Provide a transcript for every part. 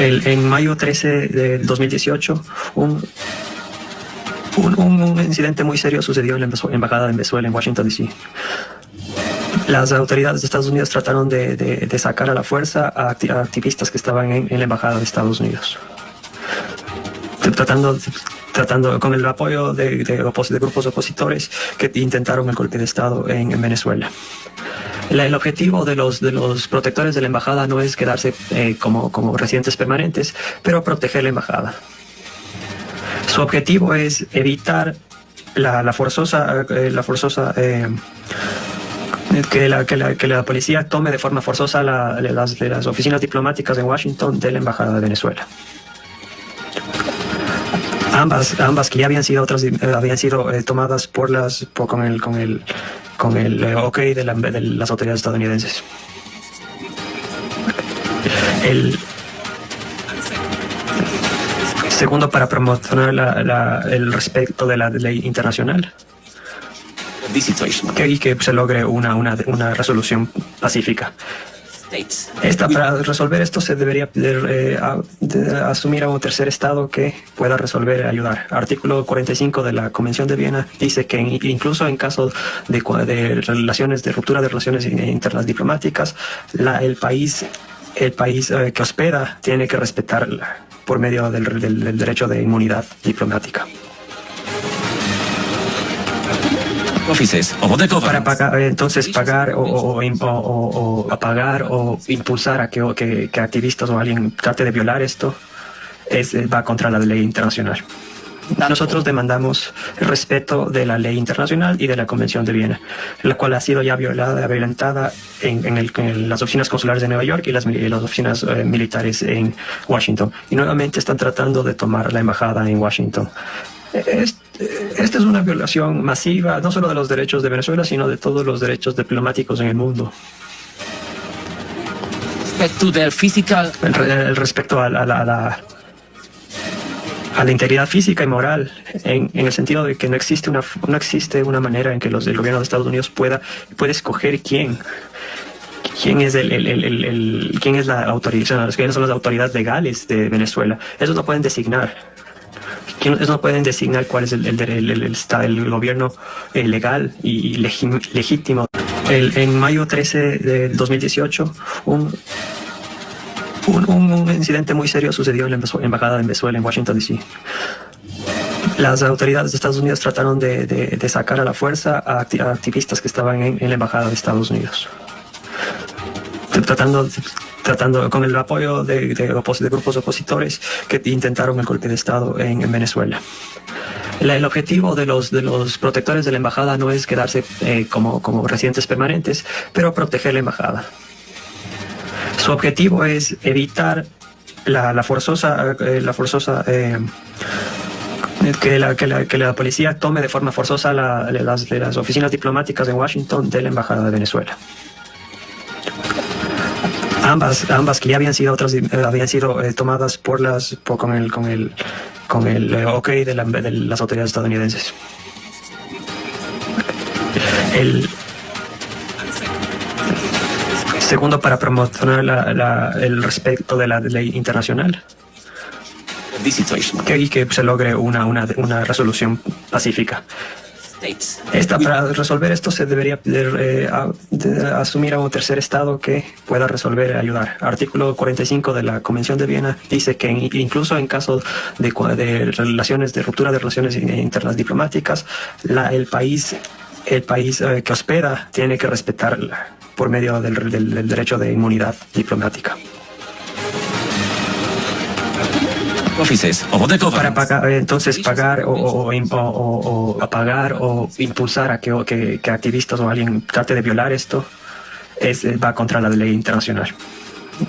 En mayo 13 del 2018, un incidente muy serio sucedió en la embajada de Venezuela en Washington, D.C. Las autoridades de Estados Unidos trataron de sacar a la fuerza a activistas que estaban en la embajada de Estados Unidos, tratando con el apoyo de grupos opositores que intentaron el golpe de Estado en Venezuela. El objetivo de los protectores de la embajada no es quedarse como residentes permanentes, pero proteger la embajada. Su objetivo es evitar que la policía tome de forma forzosa las oficinas diplomáticas en Washington de la embajada de Venezuela. Ambas que ya habían sido tomadas con el OK de las autoridades estadounidenses. Segundo, para promocionar el respeto de la ley internacional y que se logre una resolución pacífica. Para resolver esto se debería asumir a un tercer estado que pueda resolver y ayudar. Artículo 45 de la Convención de Viena dice que incluso en caso de ruptura de relaciones internas diplomáticas, el país que hospeda tiene que respetarla por medio del derecho de inmunidad diplomática. Para pagar o apagar o impulsar a que activistas o alguien trate de violar esto va contra la ley internacional. Nosotros demandamos el respeto de la ley internacional y de la Convención de Viena, la cual ha sido ya violentada en las oficinas consulares de Nueva York y las oficinas militares en Washington. Y nuevamente están tratando de tomar la embajada en Washington. Esta es una violación masiva, no solo de los derechos de Venezuela, sino de todos los derechos diplomáticos en el mundo. El respecto a la integridad física y moral, en el sentido de que no existe una manera en que el gobierno de Estados Unidos puede escoger quién es quiénes son las autoridades legales de Venezuela. Eso no pueden designar. No pueden designar cuál es el gobierno legal y legítimo. En mayo 13 del 2018, un incidente muy serio sucedió en la embajada de Venezuela en Washington, D.C. Las autoridades de Estados Unidos trataron de sacar a la fuerza a activistas que estaban en la embajada de Estados Unidos, tratando con el apoyo de grupos opositores que intentaron el golpe de Estado en Venezuela. El objetivo de los protectores de la embajada no es quedarse como residentes permanentes, pero proteger la embajada. Su objetivo es evitar que la policía tome de forma forzosa las oficinas diplomáticas en Washington de la embajada de Venezuela. Ambas que ya habían sido tomadas con el OK de las autoridades estadounidenses. Segundo, para promocionar el respeto de la ley internacional y que se logre una resolución pacífica. Para resolver esto se debería asumir a un tercer estado que pueda resolver y ayudar. Artículo 45 de la Convención de Viena dice que incluso en caso de ruptura de relaciones internas diplomáticas, el país que hospeda tiene que respetarla por medio del derecho de inmunidad diplomática. Para pagar o apagar o impulsar a que activistas o alguien trate de violar esto va contra la ley internacional.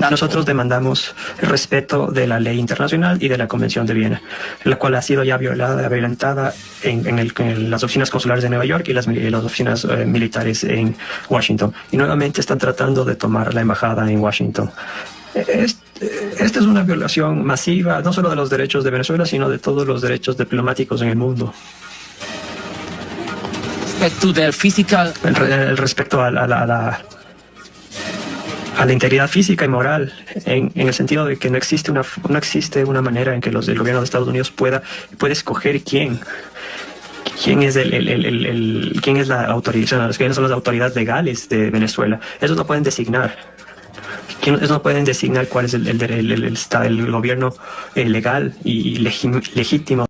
Nosotros demandamos el respeto de la ley internacional y de la Convención de Viena, la cual ha sido ya violentada en las oficinas consulares de Nueva York y las oficinas militares en Washington. Y nuevamente están tratando de tomar la embajada en Washington. Esta es una violación masiva, no solo de los derechos de Venezuela, sino de todos los derechos diplomáticos en el mundo. El respecto a a la integridad física y moral, en el sentido de que no existe una manera en que el gobierno de Estados Unidos puede escoger quién es quién es la autoridad, quiénes son las autoridades legales de Venezuela. Ellos no pueden designar. Ellos no pueden designar cuál es el gobierno legal y legítimo